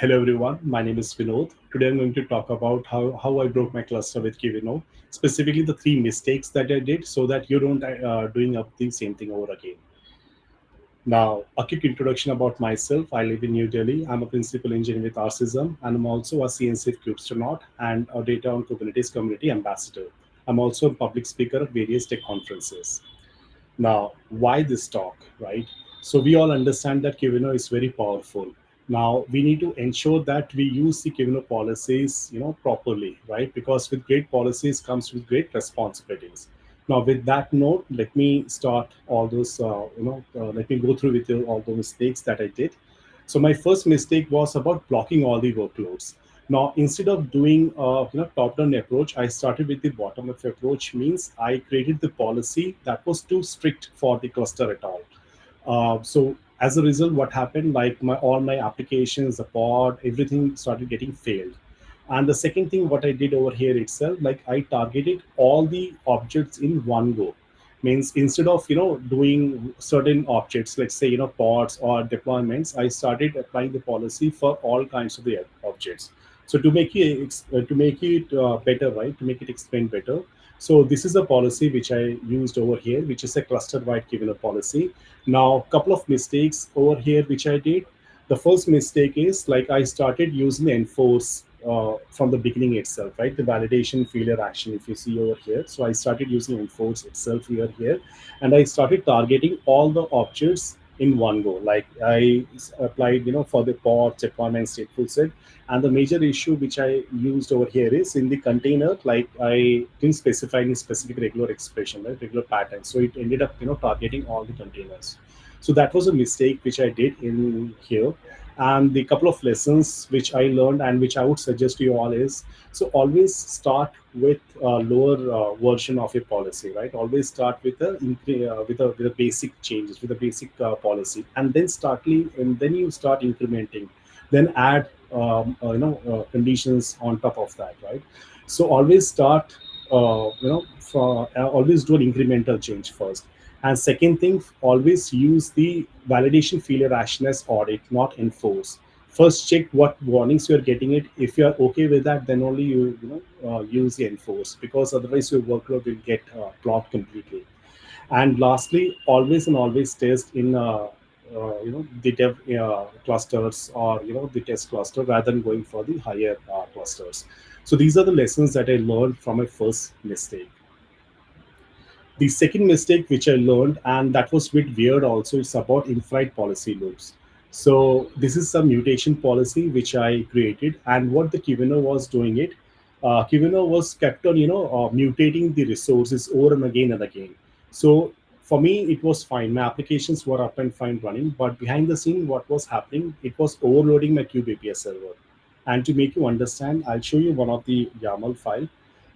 Hello everyone, my name is Vinod. Today I'm going to talk about how I broke my cluster with Kyverno, specifically the three mistakes that I did so that you don't doing up the same thing over again. Now, a quick introduction about myself. I live in New Delhi. I'm a principal engineer with Arcesium and I'm also a CNCF Kubestronaut and a data on Kubernetes community ambassador. I'm also a public speaker at various tech conferences. Now, why this talk, right? So we all understand that Kyverno is very powerful. Now we need to ensure that we use the Kyverno policies, properly, right? Because with great policies comes with great responsibilities. Now, with that note, let me start all those, let me go through with you all the mistakes that I did. So my first mistake was about blocking all the workloads. Now, instead of doing top-down approach, I started with the bottom-up approach. Means I created the policy that was too strict for the cluster at all. So as a result, what happened? Like my all my applications, the pod, everything started getting failed. And the second thing, what I did over here itself, like I targeted all the objects in one go. Means instead of doing certain objects, let's say pods or deployments, I started applying the policy for all kinds of the objects. So to make it better, right? To make it explain better. So this is a policy which I used over here, which is a cluster-wide given a policy. Now, couple of mistakes over here which I did. The first mistake is like I started using enforce from the beginning itself, right? The validation failure action, if you see over here. So I started using enforce itself here, and I started targeting all the objects in one go. Like I applied, for the pod, deployment, stateful set. And the major issue which I used over here is in the container, like I didn't specify any specific regular expression, right? Regular pattern. So it ended up, targeting all the containers. So that was a mistake which I did in here. And the couple of lessons which I learned and which I would suggest to you all is, so always start with a lower version of your policy, right? Always start with a basic changes, with a basic policy, and then you start incrementing, then add conditions on top of that, right? So always start always do an incremental change first. And second thing, always use the validation failure action as audit, not enforce. First, check what warnings you are getting it. If you are okay with that, then only use the enforce, because otherwise your workload will get blocked completely. And lastly, always and always test in the dev clusters, or the test cluster, rather than going for the higher clusters. So these are the lessons that I learned from my first mistake. The second mistake which I learned, and that was a bit weird also, it's about inflight policy loops. So this is some mutation policy which I created, and what the Kyverno was doing it, Kyverno was kept on mutating the resources over and again and again. So for me, it was fine. My applications were up and fine running, but behind the scene, what was happening? It was overloading my Kube APS server. And to make you understand, I'll show you one of the YAML file.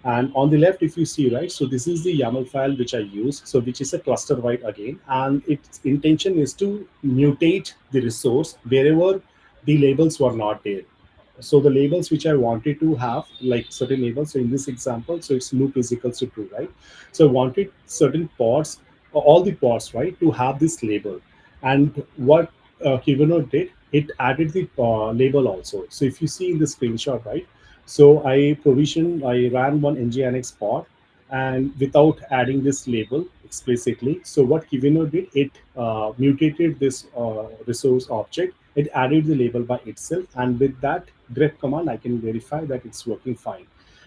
And on the left, if you see, right, so this is the YAML file which I use, so which is a cluster wide again, and its intention is to mutate the resource wherever the labels were not there. So the labels which I wanted to have, like certain labels, so in this example, so it's loop is equals to true, right? So I wanted certain pods, all the pods, right, to have this label. And what Kyverno did, it added the label also. So if you see in the screenshot, right, so I ran one nginx pod, and without adding this label explicitly. So what Kyverno did, it mutated this resource object. It added the label by itself, and with that grep command, I can verify that it's working fine,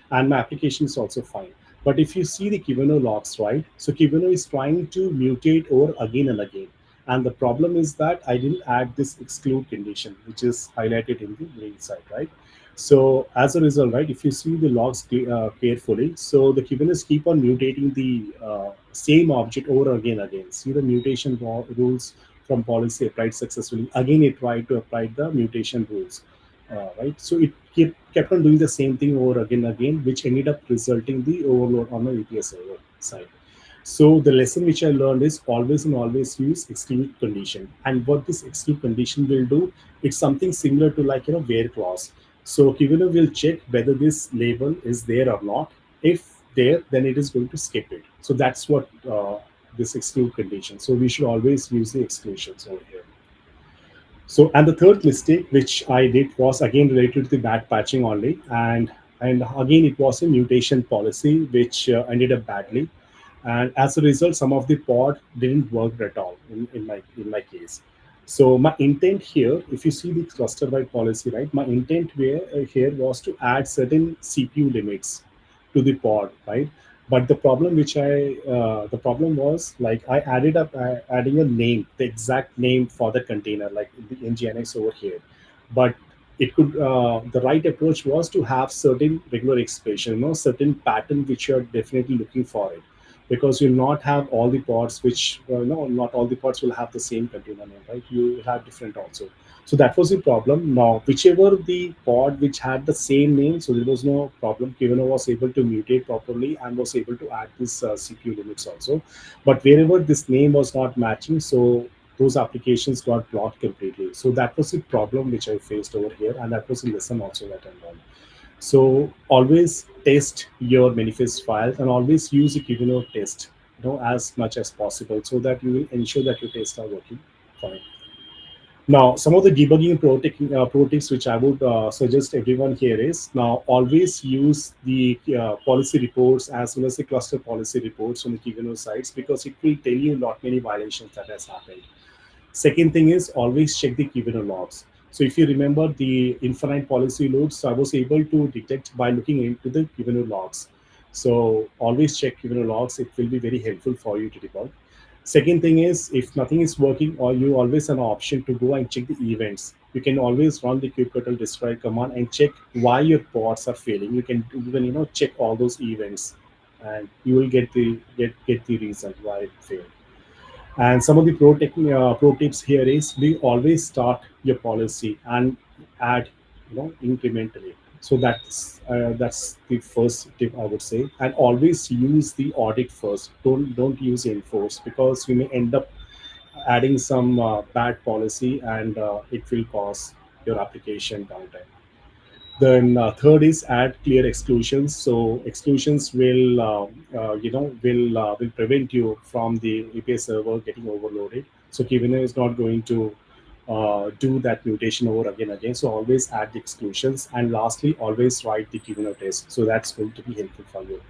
and my application is also fine. But if you see the Kyverno logs, right? So Kyverno is trying to mutate over again and again. And the problem is that I didn't add this exclude condition, which is highlighted in the green side, right? So as a result, right, if you see the logs carefully, so the Kubernetes keep on mutating the same object over again. See the mutation rules from policy applied successfully. Again, it tried to apply the mutation rules, right? So it kept on doing the same thing over again, which ended up resulting the overload on the APS server side. So the lesson which I learned is always and always use exclude condition. And what this exclude condition will do, it's something similar to like where clause. So Kivino will check whether this label is there or not. If there, then it is going to skip it. So that's what this exclude condition. So we should always use the exclusions over here. So, and the third mistake which I did was again related to the bad patching only, and again it was a mutation policy which ended up badly, and as a result, some of the pod didn't work at all in my case. So my intent here, if you see the cluster wide policy, right? My intent here was to add certain CPU limits to the pod, right? But the problem was like I added up adding a name, the exact name for the container, like the nginx over here. But it could the right approach was to have certain regular expression, certain pattern which you are definitely looking for it, because you'll not have all the pods which not all the pods will have the same container name, right? You have different also. So that was the problem. Now whichever the pod which had the same name, so there was no problem. Kyverno was able to mutate properly and was able to add this CPU limits also. But wherever this name was not matching, so those applications got blocked completely. So that was the problem which I faced over here, and that was a lesson also that I learned. So always test your manifest files and always use a Kyverno test, as much as possible, so that you will ensure that your tests are working fine. Now, some of the debugging pro tips which I would suggest everyone here is, now always use the policy reports as well as the cluster policy reports on the Kyverno sites, because it will tell you not many violations that has happened. Second thing is always check the Kyverno logs. So if you remember the infinite policy loops, I was able to detect by looking into the Kyverno logs. So always check Kyverno logs. It will be very helpful for you to debug. Second thing is, if nothing is working, or you always have an option to go and check the events. You can always run the kubectl destroy command and check why your pods are failing. You can even check all those events, and you will get the reason why it failed. And some of the pro tips here is, we always start your policy and add, incrementally. So that's the first tip I would say. And always use the audit first. Don't use enforce, because you may end up adding some bad policy, and it will cause your application downtime. Then third is add clear exclusions. So exclusions will prevent you from the API server getting overloaded. So Kyverno is not going to do that mutation over again. So always add the exclusions, and lastly, always write the Kyverno test. So that's going to be helpful for you.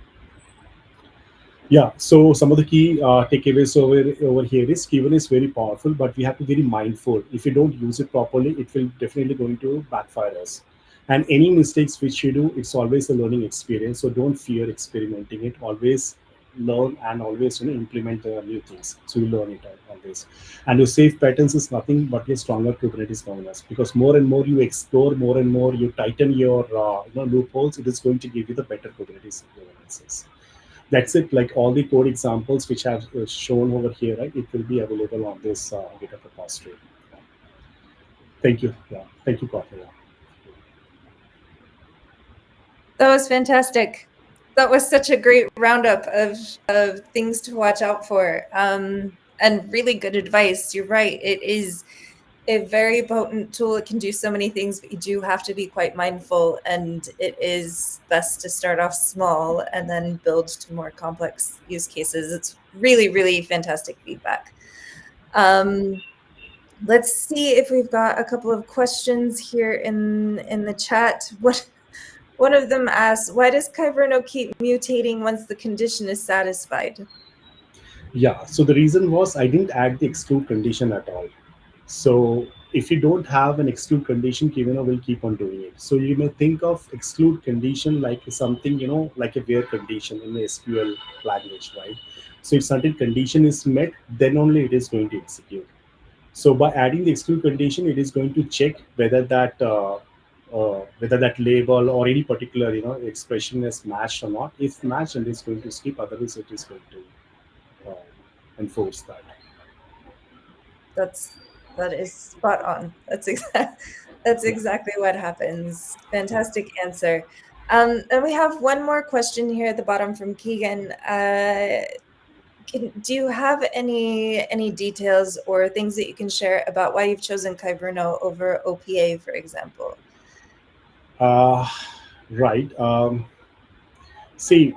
Yeah, so some of the key takeaways over here is, Keywords is very powerful, but we have to be very mindful. If you don't use it properly, it will definitely going to backfire us. And any mistakes which you do, it's always a learning experience. So don't fear experimenting it. Always learn and always implement new things. So you learn it always. And your safe patterns is nothing but your stronger Kubernetes governance. Because more and more you explore, more and more you tighten your loopholes, it is going to give you the better Kubernetes governances. That's it. Like all the code examples which I've shown over here, right? It will be available on this GitHub repository. Yeah. Thank you. Yeah. Thank you, Kotler. Yeah. That was fantastic. That was such a great roundup of things to watch out for, and really good advice. You're right. It is a very potent tool. It can do so many things, but you do have to be quite mindful, and it is best to start off small and then build to more complex use cases. It's really, really fantastic feedback. Let's see if we've got a couple of questions here in the chat. One of them asks, why does Kyverno keep mutating once the condition is satisfied? Yeah. So the reason was I didn't add the exclude condition at all. So if you don't have an exclude condition, Kyverno will keep on doing it. So you may think of exclude condition like something, like a where condition in the SQL language, right? So if certain condition is met, then only it is going to execute. So by adding the exclude condition, it is going to check whether that label or any particular expression is matched or not. If matched, and it's going to skip. Otherwise, it is going to enforce that. That is spot on. That's exactly what happens. Fantastic answer. And we have one more question here at the bottom from Keegan. Do you have any details or things that you can share about why you've chosen Kyverno over OPA, for example? Right. See,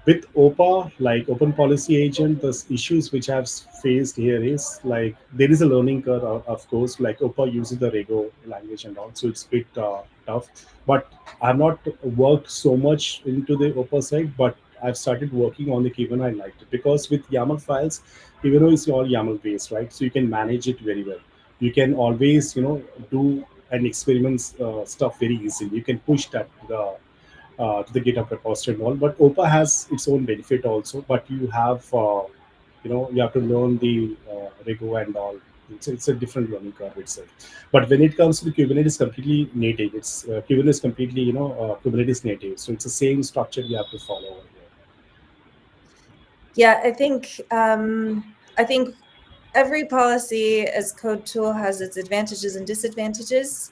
With OPA, like Open Policy Agent, the issues which I've faced here is like there is a learning curve, of course. Like OPA uses the Rego language and all, so it's a bit tough. But I've not worked so much into the OPA side, but I've started working on the Kyverno. I liked it because with YAML files, Kyverno is all YAML based, right? So you can manage it very well. You can always, do and experiment stuff very easily. You can push that to the GitHub repository and all. But OPA has its own benefit also. But you have to learn the Rego and all. It's a different learning curve itself. But when it comes to the Kubernetes, completely native. It's Kubernetes completely Kubernetes native. So it's the same structure you have to follow over here. Yeah, I think every policy as code tool has its advantages and disadvantages.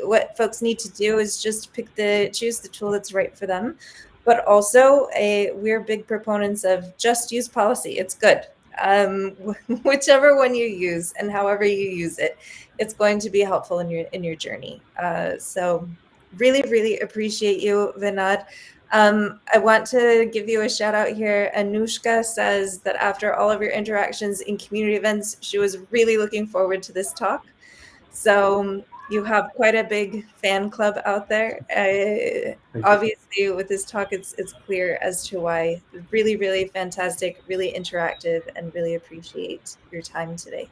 What folks need to do is just choose the tool that's right for them. But also, we're big proponents of just use policy. It's good. Whichever one you use and however you use it, it's going to be helpful in your journey. So really, really appreciate you, Vinod. I want to give you a shout out here. Anushka says that after all of your interactions in community events, she was really looking forward to this talk. So you have quite a big fan club out there. Thank you. Obviously, with this talk, it's clear as to why. Really, really fantastic, really interactive, and really appreciate your time today.